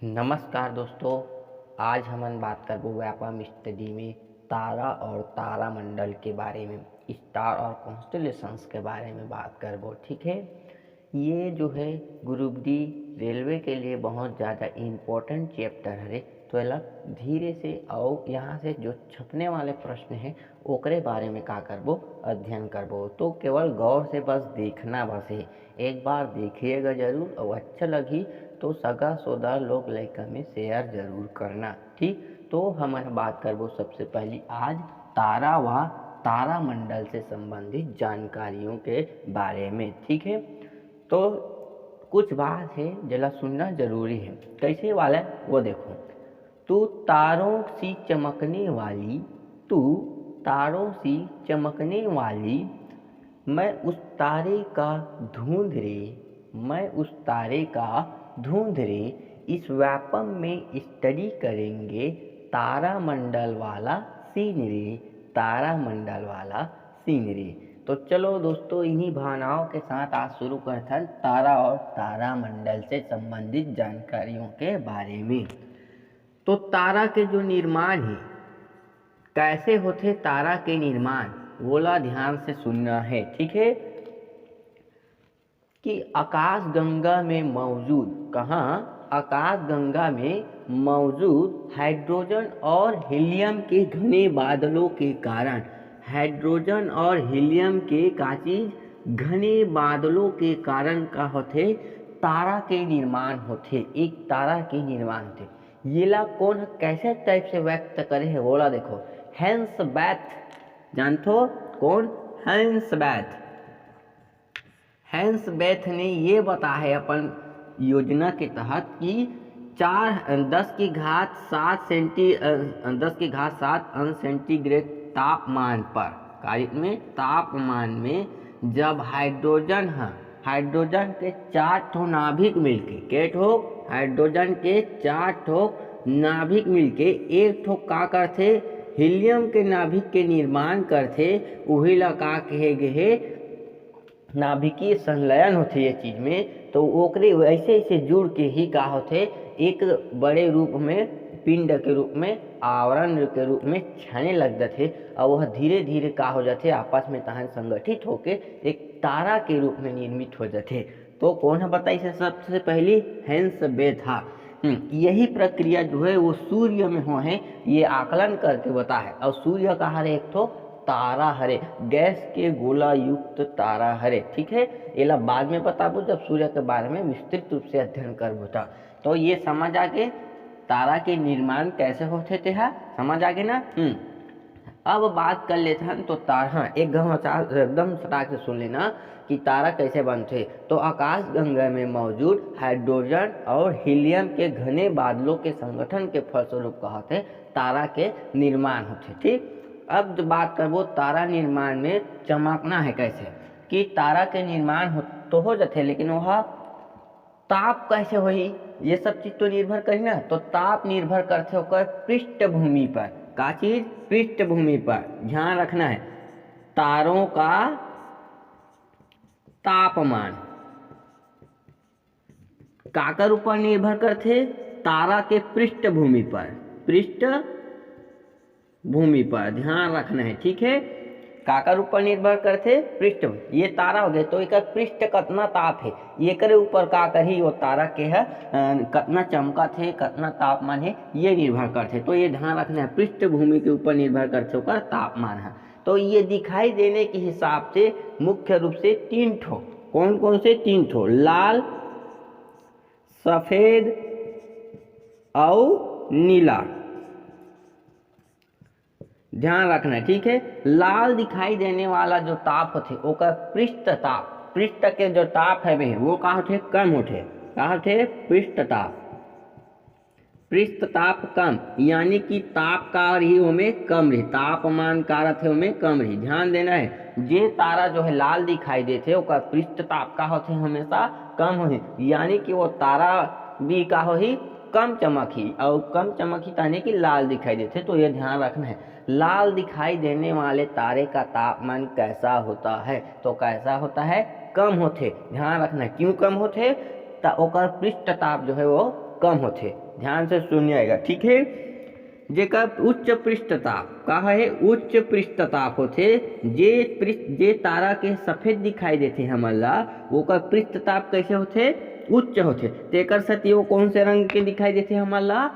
नमस्कार दोस्तों। आज हमन बात करबो व्यापम स्टडी में तारा और तारामंडल के बारे में, स्टार और कॉन्स्टेलेशंस के बारे में बात करबो। ठीक है, ये जो है ग्रुप डी रेलवे के लिए बहुत ज़्यादा इम्पोर्टेंट चैप्टर है। तो अलग धीरे से और यहाँ से जो छपने वाले प्रश्न हैं ओकरे बारे में का करबो, अध्ययन करबो। तो केवल गौर से बस देखना बस है, एक बार देखिएगा जरूर और अच्छा लगी तो सगा सोदा लोग लइका में शेयर जरूर करना। ठीक, तो हम बात करबो सबसे पहली आज तारा व तारामंडल से संबंधित जानकारियों के बारे में। ठीक है, तो कुछ बात है जला सुनना जरूरी है। कैसे वाला वो देखो। तू तारों सी चमकने वाली, तू तारों सी चमकने वाली, मैं उस तारे का ढूंढ रे, मैं उस तारे का ढूंढ रे, इस व्यापम में स्टडी करेंगे तारामंडल वाला सीन रे, तारामंडल वाला सीन रे। तो चलो दोस्तों, इन्हीं भावनाओं के साथ आज शुरू करते हैं तारा और तारामंडल से संबंधित जानकारियों के बारे में। तो तारा के जो निर्माण है, कैसे होते तारा के निर्माण, बोला ध्यान से सुनना है। ठीक है, कि आकाश गंगा में मौजूद, कहाँ, आकाश गंगा में मौजूद हाइड्रोजन और हीलियम के घने बादलों के कारण, हाइड्रोजन और हीलियम के का चीज घने बादलों के कारण का होते तारा के निर्माण होते, एक तारा के निर्माण होते। ये ला कौन कैसे टाइप से व्यक्त करे है बोला देखो। हेंस बैथ, जानतो कौन? हेंस बैथ। हेंस बैथ ने ये बताया है अपन योजना के तहत कि 10 की घात 7 अंश सेंटीग्रेड तापमान पर, कार्य में तापमान में जब हाइड्रोजन के 4 ठो नाभिक मिलके, के ठो हाइड्रोजन के 4 ठो नाभिक मिलके एक ठो का करथे, हीलियम के नाभिक के निर्माण करथे। वही ला का कहे गए नाभिकीय संलयन होते ये चीज में। तो ओकरे वैसे ऐसे जुड़ के ही का होते एक बड़े रूप में, पिंड के रूप में, आवरण के रूप में छाने लग जाते और वह धीरे धीरे का हो जाते आपस में तहन संगठित होके एक तारा के रूप में निर्मित हो जाते। तो कौन है बताइए से सबसे पहली? हेंस बेथा। यही प्रक्रिया जो है वो सूर्य में हो है, ये आकलन करके बता है। और सूर्य का हर एक तो तारा हरे, गैस के गोला युक्त तारा हरे। ठीक है, ये बाद में बताबो जब सूर्य के बारे में विस्तृत रूप से अध्ययन करबो। तो ये समझ आगे तारा के निर्माण कैसे होते थे, समझ आगे ना। अब बात कर लेते हैं तो तारा एकदम सटाक से सुन लेना कि तारा कैसे बनते। तो आकाश गंगा में मौजूद हाइड्रोजन और हीलियम के घने बादलों के संगठन के फलस्वरूप कहते तारा के निर्माण होते। ठीक, अब जो बात करबो तारा निर्माण में चमकना है कैसे, कि तारा के निर्माण हो जाते, लेकिन वह ताप कैसे होई, ये सब चीज तो निर्भर करी ना। तो ताप निर्भर करते होकर पृष्ठभूमि पर, का चीज? पृष्ठभूमि पर। ध्यान रखना है, तारों का तापमान काकर ऊपर निर्भर करते? तारा के पृष्ठभूमि पर, पृष्ठभूमि पर ध्यान रखना है। ठीक है, काकर ऊपर निर्भर करते? पृष्ठ। ये तारा हो गए तो एक पृष्ठ कतना ताप है, ये करे ऊपर का करी वो तारा के है कतना चमका थे, कतना तापमान है, ये निर्भर करते। तो ये ध्यान रखना है, पृष्ठभूमि के ऊपर निर्भर करते होकर तापमान है। तो ये दिखाई देने के हिसाब से मुख्य रूप से 3 ठो, कौन कौन से? 3 ठो, लाल, सफेद और नीला। ध्यान रखना है। ठीक है, लाल दिखाई देने वाला जो ताप होते ओकर पृष्ठ ताप, पृष्ठ के जो ताप है वे वो का होते? कम होते। का होते? पृष्ठ ताप, पृष्ठ ताप कम, यानी कि ताप का रही में कम रही, तापमान का रहे में कम रही। ध्यान देना है, जे तारा जो है लाल दिखाई देते ओकर पृष्ठ ताप का होते हमेशा कम हो, यानी कि वो तारा भी का हो ही कम चमकी, और कम चमकी ताने की लाल दिखाई देते। तो ये ध्यान रखना है, लाल दिखाई देने वाले तारे का तापमान कैसा होता है? तो कैसा होता है? कम होते। ध्यान रखना है, क्यों कम होते? ओकर पृष्ठ ताप जो है वो कम होते। ध्यान से सुनिएगा, ठीक है। जेकर उच्च पृष्ठताप का है, उच्च पृष्ठताप होते, जे तारा के सफेद दिखाई देते हमन ला, ओकर पृष्ठताप कैसे होते, उच्च होते। तेकर सती वो कौन से रंग के दिखाई देते हमन ला,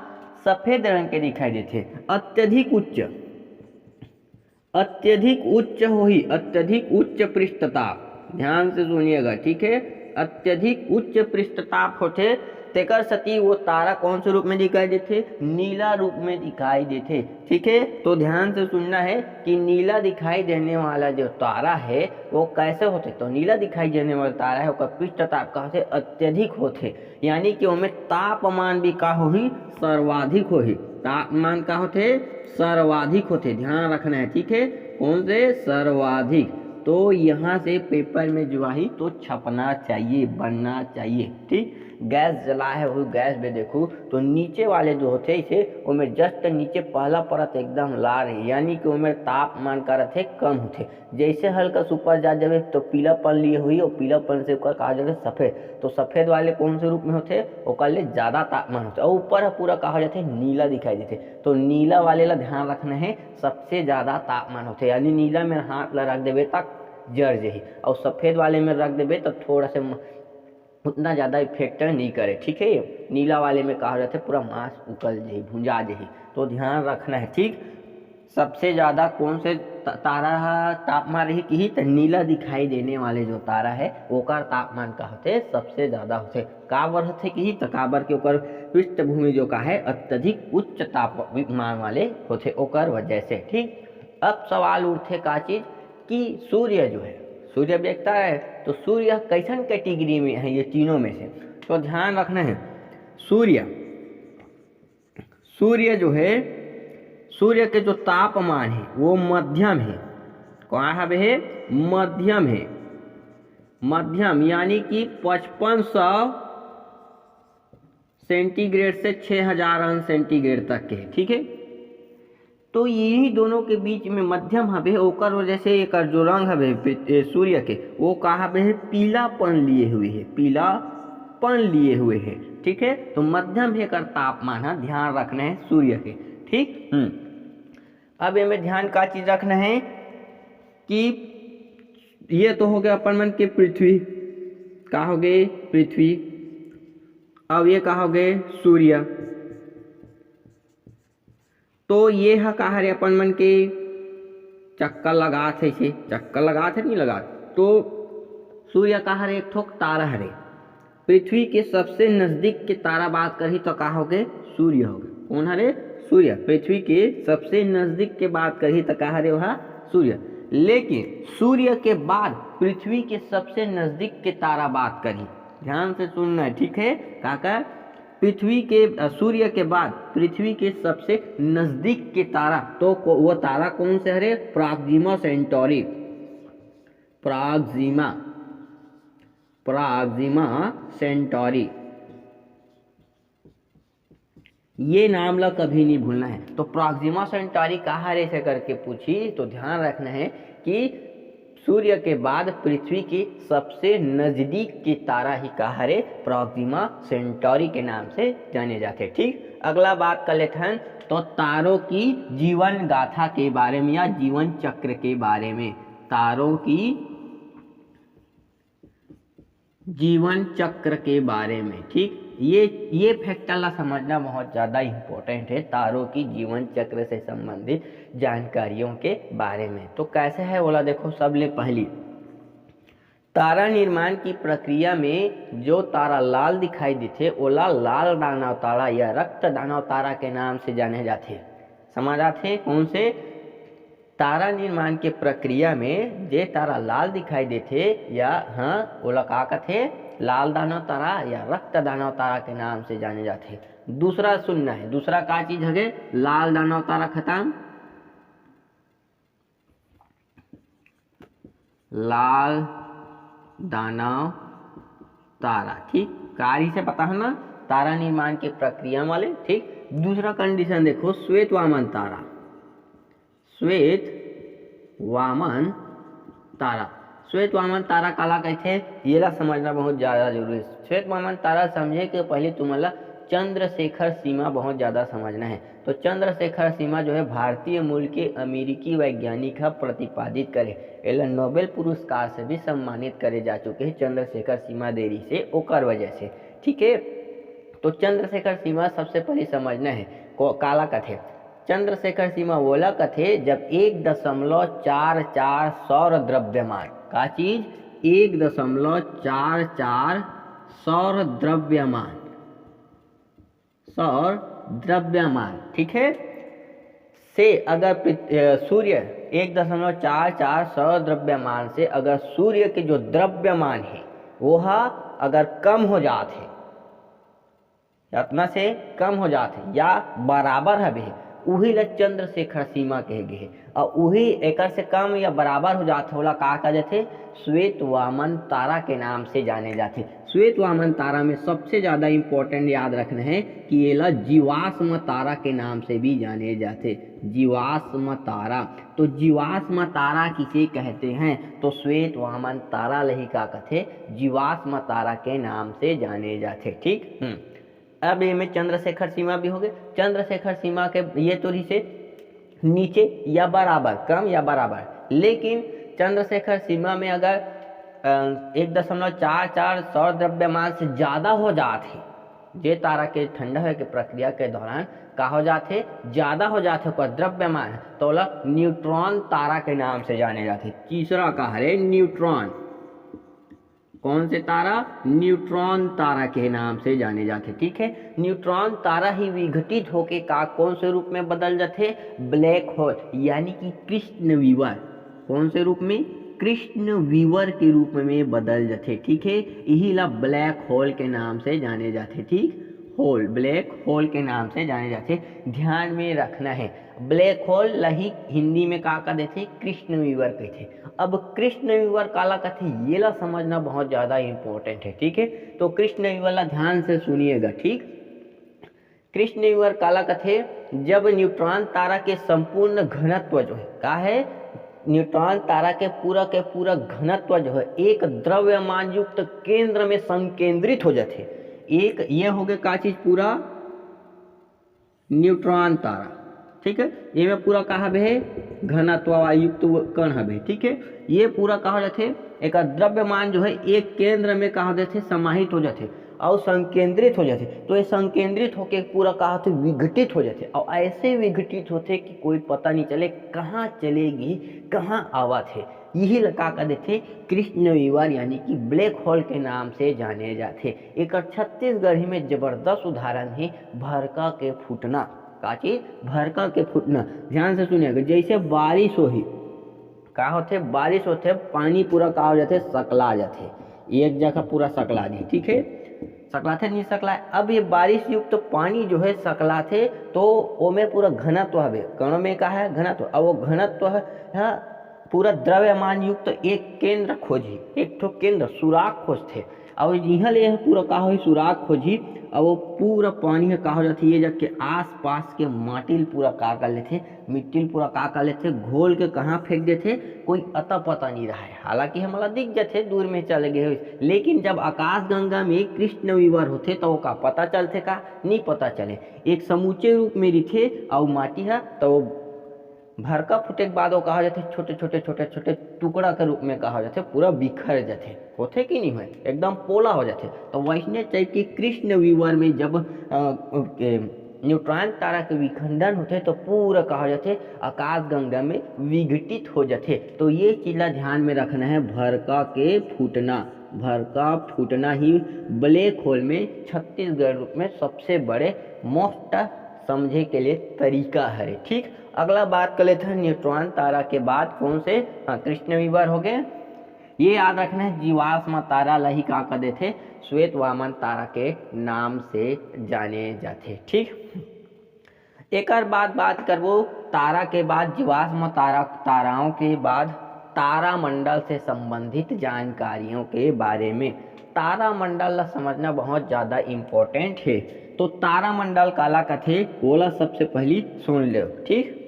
सफेद रंग के दिखाई देते। अत्यधिक उच्च, अत्यधिक उच्च होही, अत्यधिक उच्च पृष्ठताप, ध्यान से सुनिएगा, ठीक है। अत्यधिक उच्च पृष्ठताप होते, तेकर सती वो तारा कौन से रूप में दिखाई देते, नीला रूप में दिखाई देते, ठीक है। तो ध्यान से सुनना है कि नीला दिखाई देने वाला जो तारा है वो कैसे होते, तो नीला दिखाई देने वाला तारा है उसका पृष्ठताप का से अत्यधिक होते, यानी कि उनमें तापमान भी का होही, सर्वाधिक होही। तापमान का होते, सर्वाधिक होते, ध्यान रखना है, ठीक है। कौन से, सर्वाधिक। तो यहाँ से पेपर में जो आई तो छपना चाहिए, बनना चाहिए, ठीक। गैस जला है, वो गैस में देखो तो नीचे वाले जो होते इसे उनमें जस्ट नीचे पहला परत एकदम लाल है, यानी कि उनमें तापमान का रहते कम होते। जैसे हल्का ऊपर जा जाए तो पीलापन लिए हुई, और पीलापन से ऊपर कहा जाए सफ़ेद, तो सफ़ेद वाले कौन से रूप में होते, ओकर लिए ज़्यादा तापमान होते, और ऊपर पूरा कहा जाते नीला दिखाई देते। तो नीला वाले ला ध्यान रखना है, सबसे ज़्यादा तापमान होते, यानी नीला में हाथ ला रख देवे तक जर जही, और सफ़ेद वाले में रख देवे तो थोड़ा से उतना ज़्यादा इफेक्ट नहीं करे, ठीक है। नीला वाले में कहा जाता है पूरा मांस उकल जही, भुंजा जही, तो ध्यान रखना है, ठीक। सबसे ज़्यादा कौन से तारा तापमान रही कि तो नीला दिखाई देने वाले जो तारा है ओकर तापमान का होते सबसे ज़्यादा होते। काबर होते कि तो काबर के ओकर पृष्ठभूमि जो का है अत्यधिक उच्च तापमान वाले होते ओकर वजह से, ठीक। अब सवाल उठते का चीज़ कि सूर्य जो है, सूर्य देखता है तो सूर्य कैसन कैटेगरी में है ये तीनों में से, तो ध्यान रखना है। सूर्य जो है, सूर्य के जो तापमान है वो मध्यम है, कहाँ है, मध्यम है, मध्यम यानी कि 5500 सेंटीग्रेड से 6000 अंश सेंटीग्रेड तक के है, ठीक है। तो यही दोनों के बीच में मध्यम हवे, ओकर वजह से एक जो रंग हवे सूर्य के वो कहाँ है, पीलापन लिए हुए है, पीलापन लिए हुए है, ठीक है। तो मध्यम है कर तापमान है, ध्यान रखना है सूर्य के, ठीक। अब इनमें ध्यान का चीज रखना है कि ये तो हो गया अपन मन के पृथ्वी, का हो गए पृथ्वी, अब ये कहा हो गए सूर्य, तो ये है कहा रे अपन मन के चक्कर लगा थे, चक्कर लगा थे नहीं लगा, तो सूर्य कहा रे एक ठोक तारा हरे, पृथ्वी के सबसे नजदीक के तारा बात करी तो कहा हो गए सूर्य हो गए, कौन हरे, सूर्य। पृथ्वी के सबसे नजदीक के बात करी तो कहा रे वहाँ सूर्य, लेकिन सूर्य के बाद पृथ्वी के सबसे नजदीक के तारा बात करी, ध्यान से सुनना है, ठीक है। काका पृथ्वी के सूर्य के बाद पृथ्वी के सबसे नजदीक के तारा, तो वो तारा कौन से हरे, प्राक्सिमा सेंटोरी, प्राक्सिमा सेंटोरी, ये नाम ला कभी नहीं भूलना है। तो प्राक्सिमा सेंटोरी कहाँ रे से करके पूछी तो ध्यान रखना है कि सूर्य के बाद पृथ्वी के सबसे नजदीक के तारा ही कहाँ रे, प्राक्सिमा सेंटोरी के नाम से जाने जाते, ठीक। अगला बात कर लेते हैं तो तारों की जीवन गाथा के बारे में या जीवन चक्र के बारे में, तारों की जीवन चक्र के बारे में, ठीक। ये फैक्टर ला समझना बहुत ज़्यादा इम्पोर्टेंट है, तारों की जीवन चक्र से संबंधित जानकारियों के बारे में। तो कैसे है बोला, देखो सबले पहली तारा निर्माण की प्रक्रिया में जो तारा लाल दिखाई देते ओला लाल दानव तारा या रक्त दानव तारा के नाम से जाने जाते, समझ आते। कौन से, तारा निर्माण के प्रक्रिया में जे तारा लाल दिखाई देते या हाँ ओला का कहते, लाल दानव तारा या रक्त दानव तारा के नाम से जाने जाते। दूसरा सुनना है, दूसरा का चीज है, लाल दानव तारा खत्म, लाल दानव तारा, ठीक। कारी से पता है ना, तारा निर्माण के प्रक्रिया वाले, ठीक। दूसरा कंडीशन देखो, श्वेत वामन तारा, श्वेत वामन तारा, श्वेत वामन तारा काला कहते, ये ला समझना बहुत ज़्यादा जरूरी है। श्वेत वामन तारा समझे के पहले तुम्हारा चंद्रशेखर सीमा बहुत ज़्यादा समझना है। तो चंद्रशेखर सीमा जो है भारतीय मूल के अमेरिकी वैज्ञानिक है प्रतिपादित करे, एला नोबेल पुरस्कार से भी सम्मानित करे जा चुके हैं चंद्रशेखर सीमा देरी से ओकर वजह से। ठीक है, तो चंद्रशेखर सीमा सबसे पहले समझना है काला कथे। चंद्रशेखर सीमा बोला कथे जब 1.44 सौर द्रव्यमान का चीज 1.44 सौर द्रव्यमान, ठीक है, से अगर सूर्य 1.44 सौर द्रव्यमान से अगर सूर्य के जो द्रव्यमान है वह अगर कम हो जाते, इतना से कम हो जाते या बराबर हवे, उही ला चंद्रशेखर सीमा कहे गे। और उही एकर से कम या बराबर हो जाते होला का कहा जाथे, श्वेत वामन तारा के नाम से जाने जाते। श्वेत वामन तारा में सबसे ज़्यादा इम्पोर्टेंट याद रखना है कि ये ला जीवाश्म तारा के नाम से भी जाने जाते, जीवाश्म तारा। तो जीवाश्म तारा किसे कहते हैं, तो श्वेत वामन तारा लही का कथे जीवाश्म तारा के नाम से जाने जाते। ठीक, अब ये में चंद्रशेखर सीमा भी हो गए। चंद्रशेखर सीमा के ये तोरी से नीचे या बराबर, कम या बराबर, लेकिन चंद्रशेखर सीमा में अगर 1.44 सौर द्रव्यमान से ज़्यादा हो जाते, जे तारा के ठंडा होने की प्रक्रिया के दौरान का हो जाते, ज़्यादा हो जाते ओकर द्रव्यमान, तो ला न्यूट्रॉन तारा के नाम से जाने जाते। तीसरा का है न्यूट्रॉन, कौन से तारा, न्यूट्रॉन तारा के नाम से जाने जाते। ठीक है, न्यूट्रॉन तारा ही विघटित होके का कौन से रूप में बदल जाते, ब्लैक होल यानी कि कृष्ण विवर, कौन से रूप में, कृष्ण विवर के रूप में बदल जाते। ठीक है, यही ला ब्लैक होल के नाम से जाने जाते। ठीक, होल, ब्लैक होल के नाम से जाने जाते। ध्यान में रखना है, ब्लैक होल लही हिंदी में का देते, कृष्ण विवर कहते। अब कृष्ण विवर काला कहते, ये ला समझना बहुत ज़्यादा इंपॉर्टेंट है। ठीक है, तो कृष्ण विवर ला ध्यान से सुनिएगा। ठीक, कृष्ण विवर काला कहते जब न्यूट्रॉन तारा के संपूर्ण घनत्व जो है का है, न्यूट्रॉन तारा के पूरा घनत्व जो है एक द्रव्यमान युक्त केंद्र में संकेंद्रित हो जाते। एक ये हो गया का चीज, पूरा न्यूट्रॉन तारा। ठीक है, ये में पूरा कहा है घनत्व युक्त कण हवे। ठीक है, ये पूरा कहा जाते एक द्रव्यमान जो है एक केंद्र में कहा जाते समाहित हो जाते और संकेंद्रित हो जाते। तो ये संकेंद्रित होके पूरा कहा होते विघटित हो जाते, और ऐसे विघटित होते कि कोई पता नहीं चले कहाँ चलेगी कहाँ आवत है। यही लगा कर देते कृष्ण विवर यानी कि ब्लैक होल के नाम से जाने जाते। एक छत्तीसगढ़ी में जबरदस्त उदाहरण है भरका के फूटना। का चीज, भरका के फूटना। ध्यान से सुनिएगा, जैसे बारिश हो ही का होते, बारिश होते पानी पूरा का हो जाते, सकला जाते, एक जगह पूरा सकला दी। ठीक है, सकलाते नहीं सकलाए। अब ये बारिश युक्त तो पानी जो है सकलाते तो वो में पूरा घनत्व हवे, कणों में का है घनत्व, और वो घनत्व है पूरा द्रव्यमान युक्त तो एक केंद्र खोजी, एक ठो केंद्र सुराग खोजते, और यहाँ ले पूरा का हो सुराग खोजी, और वो पूरा पानी है का हो जाती है जब के आस पास के माटी पूरा का कर लेते, मिट्टी पूरा का कर लेते, घोल के कहाँ फेंक देते कोई अता पता नहीं रहा है। हालांकि हमारा दिख जाते दूर में चले गए, लेकिन जब आकाश गंगा में कृष्ण विवर होते तो वो का पता चलते का नहीं पता चले, एक समूचे रूप में रिथे और माटी है तो भरका फूटे के बाद वो कहा जाते छोटे छोटे टुकड़ा के रूप में कहा जाते, पूरा बिखर जाते, होते कि नहीं हुए एकदम पोला हो जाते। तो वैसने टाइप की कृष्ण विवर में जब न्यूट्रॉन तारा के विखंडन होते तो पूरा कहा जाते आकाश गंगा में विघटित हो जाते। तो ये चीज़ ध्यान में रखना है, भरका के फूटना, भरका फूटना ही ब्लैक होल में छत्तीसगढ़ रूप में सबसे बड़े मोस्ट समझे के लिए तरीका है। ठीक, अगला बात कर लेते हैं न्यूट्रॉन तारा के बाद कौन से, कृष्ण विवर हो गए। ये याद रखना है जीवाश्म तारा लही का कर देते श्वेत वामन तारा के नाम से जाने जाते। ठीक, एक बाद बात करबो तारा के बाद जीवाश्म ताराओं के बाद तारामंडल से संबंधित जानकारियों के बारे में। तारामंडल समझना बहुत ज़्यादा इम्पोर्टेंट है। तो तारामंडल काला कथे बोला सबसे पहली सुन लो। ठीक,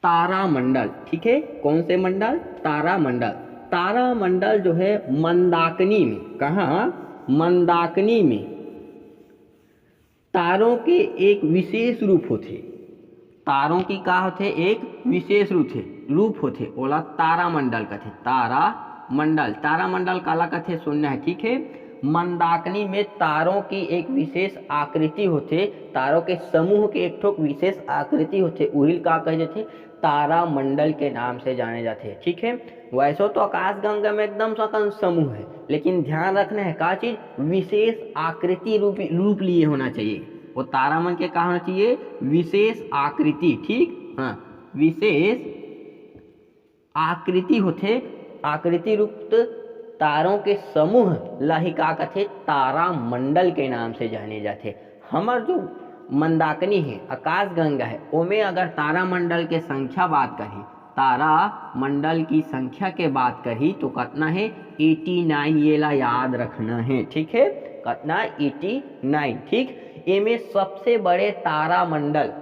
तारामंडल, ठीक है, कौन से मंडल, तारामंडल। तारामंडल जो है मंदाकिनी में, कहाँ, मंदाकिनी में तारों के एक विशेष रूप होते, तारों की का होते एक विशेष रूप होते ओला तारामंडल कथे। तारामंडल, तारामंडल काला कथे सुनना है, ठीक है। मंदाकिनी में तारों की एक विशेष आकृति होते, तारों के समूह के एक ठोक विशेष आकृति होते, उहिल का कहे जाते तारामंडल के नाम से जाने जाते हैं, ठीक है। वैसे तो आकाशगंगा में एकदम सकल समूह है, लेकिन ध्यान रखना है का चीज विशेष आकृति रूप लिए होना चाहिए। वो तारामंडल के कहा होना चाहिए विशेष आकृति, ठीक हाँ, विशेष आकृति होते, आकृति रूप तारों के समूह लाहिका कथे तारामंडल के नाम से जाने जाते। हमार जो मंदाकिनी है, आकाशगंगा है, ओमे अगर तारामंडल के संख्या बात करी, तारामंडल की संख्या के बात करी तो कितना है 89, ये ला याद रखना है, ठीक है। कितना 89, ठीक। इनमें सबसे बड़े तारामंडल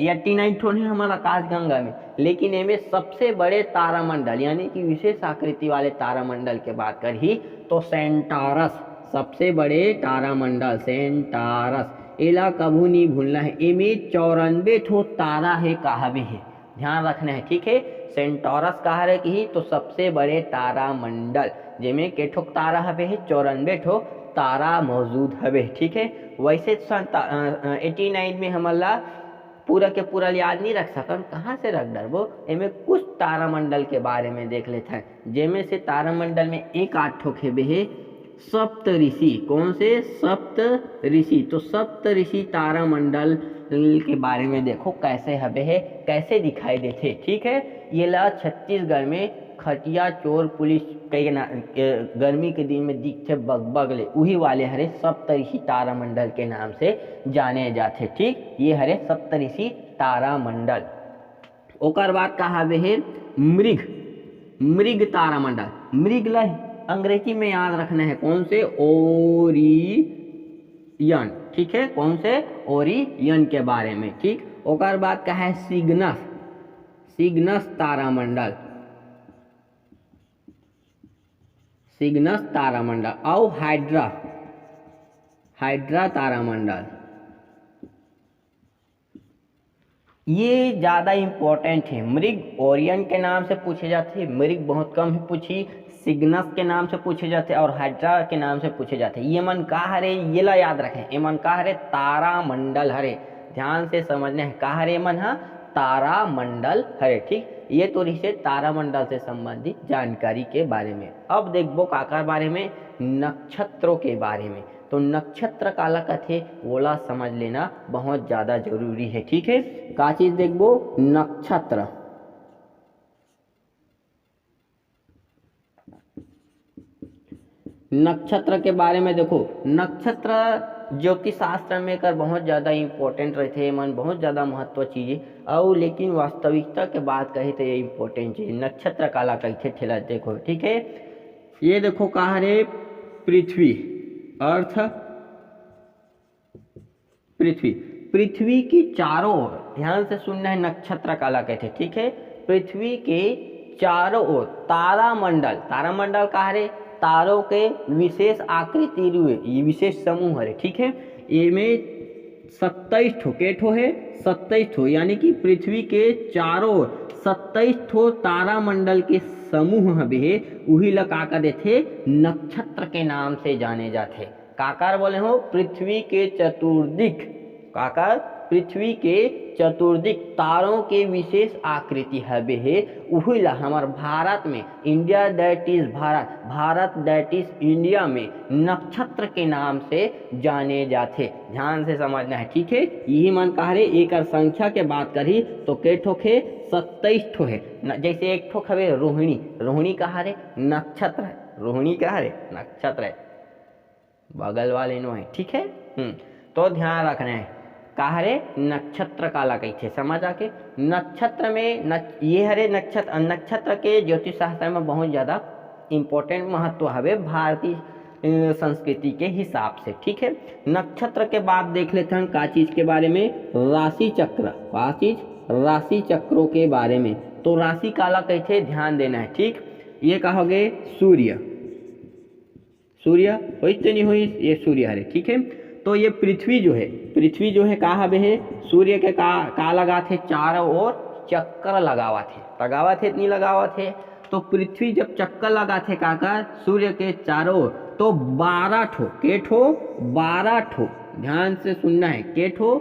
89 ठो है हमारा आकाशगंगा में, लेकिन इनमें सबसे बड़े तारामंडल यानी कि विशेष आकृति वाले तारामंडल के बात करी तो सेंटारस, सबसे बड़े तारामंडल सेंटारस, एला कभू नहीं भूलना है। इनमें 94 ठो तारा है कहावे है, ध्यान रखना है, ठीक है। सेंटारस कहा रहे कि तो सबसे बड़े तारामंडल जिनमें के ठो तारा हवे है 94 ठो तारा मौजूद हवे, ठीक है। वैसे 89 में हमारा पूरा के पूरा याद नहीं रख सकन, कहाँ से रख डरबो, इनमें कुछ तारामंडल के बारे में देख लेते हैं। जिनमें से तारामंडल में एक 8 ठो खेबे है सप्त ऋषि, कौन से सप्त ऋषि, तो सप्त ऋषि तारामंडल के बारे में देखो कैसे हवे है, कैसे दिखाई देते, ठीक है। ये ला छत्तीसगढ़ में खटिया चोर पुलिस कई गर्मी के दिन में दिखते बगले उही वाले हरे सप्तऋषि तारामंडल के नाम से जाने जाते, ठीक। ये हरे सप्तऋषि तारामंडल। ओकर बाद कहा है मृग तारामंडल, मृग ला अंग्रेजी में याद रखना है कौन से ओरियन, ठीक है, कौन से ओरियन के बारे में, ठीक। ओकर बाद कहा है सिग्नस तारामंडल, सिग्नस तारामंडल और हाइड्रा तारामंडल। ये ज़्यादा इम्पोर्टेंट है। मृग ओरियन के नाम से पूछे जाते हैं, मृग बहुत कम ही पूछी, सिग्नस के नाम से पूछे जाते और हाइड्रा के नाम से पूछे जाते। ये मन का हरे ये ला याद रखें, ये मन का हरे तारामंडल हरे, ध्यान से समझने है का हरे मन हा तारामंडल हरे, ठीक। ये तो रिश्ते तारामंडल से संबंधित जानकारी के बारे में। अब देखबो काकर बारे में, नक्षत्रों के बारे में। तो नक्षत्र काला कथे ओला समझ लेना बहुत ज़्यादा जरूरी है, ठीक है। का चीज देखबो नक्षत्र, नक्षत्र के बारे में देखो। नक्षत्र ज्योतिष शास्त्र में कर बहुत ज़्यादा इम्पोर्टेंट रहते हैं, मन बहुत ज़्यादा महत्व चीज़ और लेकिन वास्तविकता के बात कही तो ये इम्पोर्टेंट चीज़ नक्षत्र काला कैसे ठेला देखो, ठीक है। ये देखो कहा रे पृथ्वी, अर्थ पृथ्वी की चारों ओर, ध्यान से सुनना है नक्षत्र काला कहते, ठीक है। पृथ्वी के चारों ओर तारामंडल, तारामंडल कहा रे तारों के विशेष आकृति रुए, ये विशेष समूह है, ठीक है। इनमें 27 ठो के ठो है 27 ठो, यानी कि पृथ्वी के चारों ओर 27 ठो तारामंडल के समूह हवे, उही ला काका देथे नक्षत्र के नाम से जाने जाते। काकार बोले हो पृथ्वी के चतुर्दिक, काकार पृथ्वी के चतुर्दिक तारों के विशेष आकृति हवे है, उही ला हमार भारत में India that is Bharat that is India में नक्षत्र के नाम से जाने जाते। ध्यान से समझना है, ठीक है। यही मन कहा रे एक संख्या के बात करी तो के ठोक है 27 ठो है। जैसे एक ठोक हवे रोहिणी, रोहिणी कहा रे नक्षत्र है, रोहिणी कहा रे नक्षत्र है, बगल वाले नो है, ठीक है। तो ध्यान रखना है कहा रे नक्षत्र काला कैसे समझ आके। नक्षत्र में ये हरे नक्षत्र के ज्योतिष शास्त्र में बहुत ज़्यादा इम्पोर्टेंट महत्व हवे भारतीय संस्कृति के हिसाब से, ठीक है। नक्षत्र के बाद देख लेते हैं का चीज के बारे में, राशि चक्र, का चीज राशि चक्रों के बारे में। तो राशि काला कैसे ध्यान देना है, ठीक। ये कहोगे सूर्य, सूर्य हुई तो नहीं हुई, ये सूर्य हरे, ठीक है। तो ये पृथ्वी जो है कहाँ हवे है, सूर्य के का लगा थे, चारों ओर चक्कर लगावत थे, नहीं लगावत थे। तो पृथ्वी जब चक्कर लगा थे काका सूर्य के चारों ओर, तो 12 ठो, के ठो 12 ठो, ध्यान से सुनना है, के ठो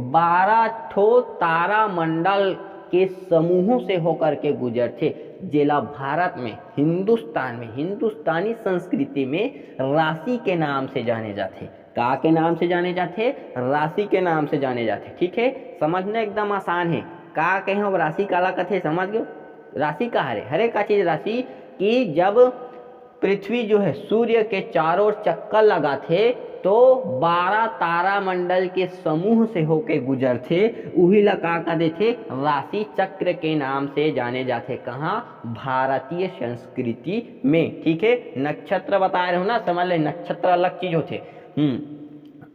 12 ठो तारा मंडल के समूहों से होकर के गुजर थे, जेला भारत में, हिंदुस्तान में, हिंदुस्तानी संस्कृति में राशि के नाम से जाने जाते। का के नाम से जाने जाते? राशि के नाम से जाने जाते। ठीक है, समझना एकदम आसान है। का कहे हम राशि काला कथे, समझ गए? राशि का हरे का चीज राशि कि जब पृथ्वी जो है सूर्य के चारों ओर चक्कर लगा थे तो 12 तारा मंडल के समूह से होके गुजर थे, उही लगा का देते राशि चक्र के नाम से जाने जाते। कहाँ? भारतीय संस्कृति में। ठीक है, नक्षत्र बता रहे हो ना, समझ ले, नक्षत्र अलग चीज होते।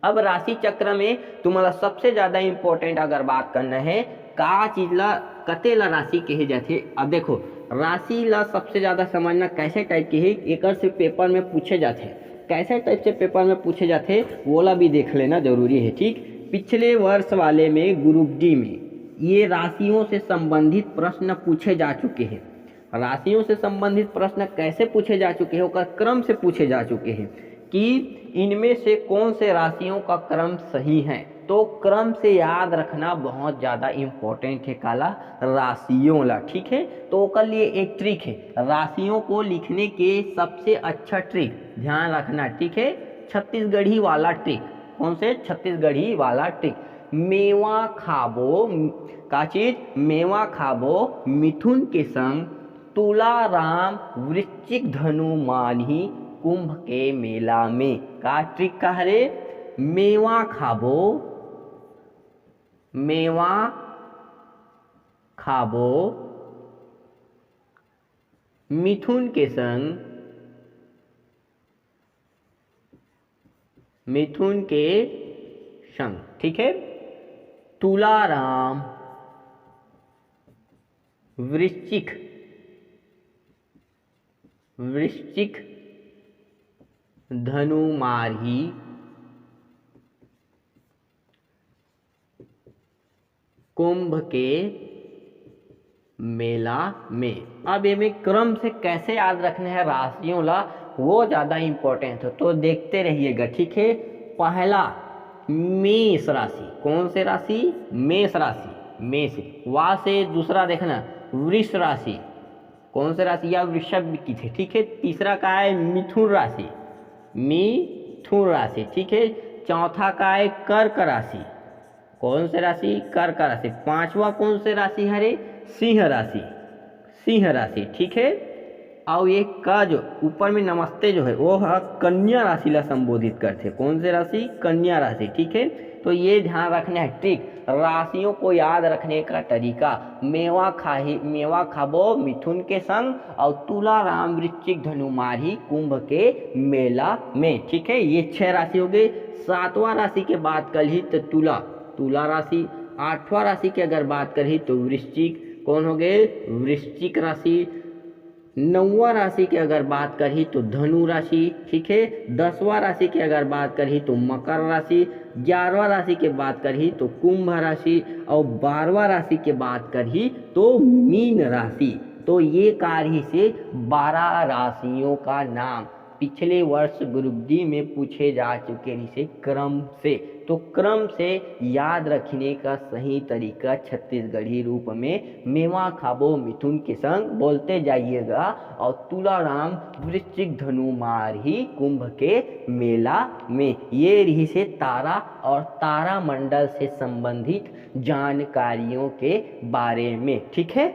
अब राशि चक्र में तुम्हारा सबसे ज्यादा इंपॉर्टेंट अगर बात करना है, का चीज ला कतेला राशि कहे जाते। अब देखो राशि ला सबसे ज्यादा समझना कैसे टाइप की है, एक से पेपर में पूछे जाते, कैसे टाइप से पेपर में पूछे जाते वो भी देख लेना जरूरी है। ठीक, पिछले वर्ष वाले में ग्रुप डी में ये राशियों से संबंधित प्रश्न पूछे जा चुके हैं। राशियों से संबंधित प्रश्न कैसे पूछे जा चुके हैं, उसका क्रम से पूछे जा चुके हैं कि इनमें से कौन से राशियों का क्रम सही है। तो क्रम से याद रखना बहुत ज़्यादा इम्पोर्टेंट है काला राशियों ला। ठीक है, तो उसके लिए एक ट्रिक है, राशियों को लिखने के सबसे अच्छा ट्रिक ध्यान रखना। ठीक है, छत्तीसगढ़ी वाला ट्रिक। कौन से? छत्तीसगढ़ी वाला ट्रिक। मेवा खाबो, का चीज? मेवा खाबो मिथुन के संग, तुला राम वृश्चिक धनु मानी कुंभ के मेला में। का ट्रिक का हरे? मेवा खाबो, मेवा खाबो मिथुन के संग, मिथुन के संग। ठीक है, तुला राम वृश्चिक, वृश्चिक धनु मारही कुंभ के मेला में। अब ये में क्रम से कैसे याद रखने हैं राशियों ला, वो ज़्यादा इंपॉर्टेंट है, तो देखते रहिएगा। ठीक है, पहला मेष राशि। कौन से राशि? मेष राशि। मेष। वहाँ से दूसरा देखना वृष राशि। कौन से राशि? या वृषभ की थे। ठीक है, तीसरा का है मिथुन राशि, मिथुन राशि। ठीक है, चौथा का है कर्क राशि। कौन से राशि? कर्क राशि। पांचवा कौन से राशि हरे? सिंह राशि, सिंह राशि। ठीक है, और ये का जो ऊपर में नमस्ते जो है वो है कन्या राशि ला संबोधित करते। कौन से राशि? कन्या राशि। ठीक है, तो ये ध्यान रखना है ट्रिक, राशियों को याद रखने का तरीका। मेवा खाबो मिथुन के संग, और तुला राम वृश्चिक धनु मारही कुंभ के मेला में। ठीक है, ये 6 राशि हो गई। 7वां राशि के बात कर ही तो तुला राशि। 8वां राशि की अगर बात करी तो वृश्चिक। कौन हो गए? वृश्चिक राशि। 9वां राशि की अगर बात करी तो धनु राशि। ठीक है, 10वां राशि की अगर बात करी तो मकर राशि। 11वां राशि की बात करी तो कुंभ राशि, और 12वां राशि की बात करी तो मीन राशि। तो ये कार्य से 12 राशियों का नाम पिछले वर्ष ग्रुप डी में पूछे जा चुके हैं, इसे क्रम से। तो क्रम से याद रखने का सही तरीका छत्तीसगढ़ी रूप में मेवा खाबो मिथुन के संग बोलते जाइएगा, और तुला राम वृश्चिक धनु मारही कुंभ के मेला में। ये रही से तारा और तारा मंडल से संबंधित जानकारियों के बारे में। ठीक है।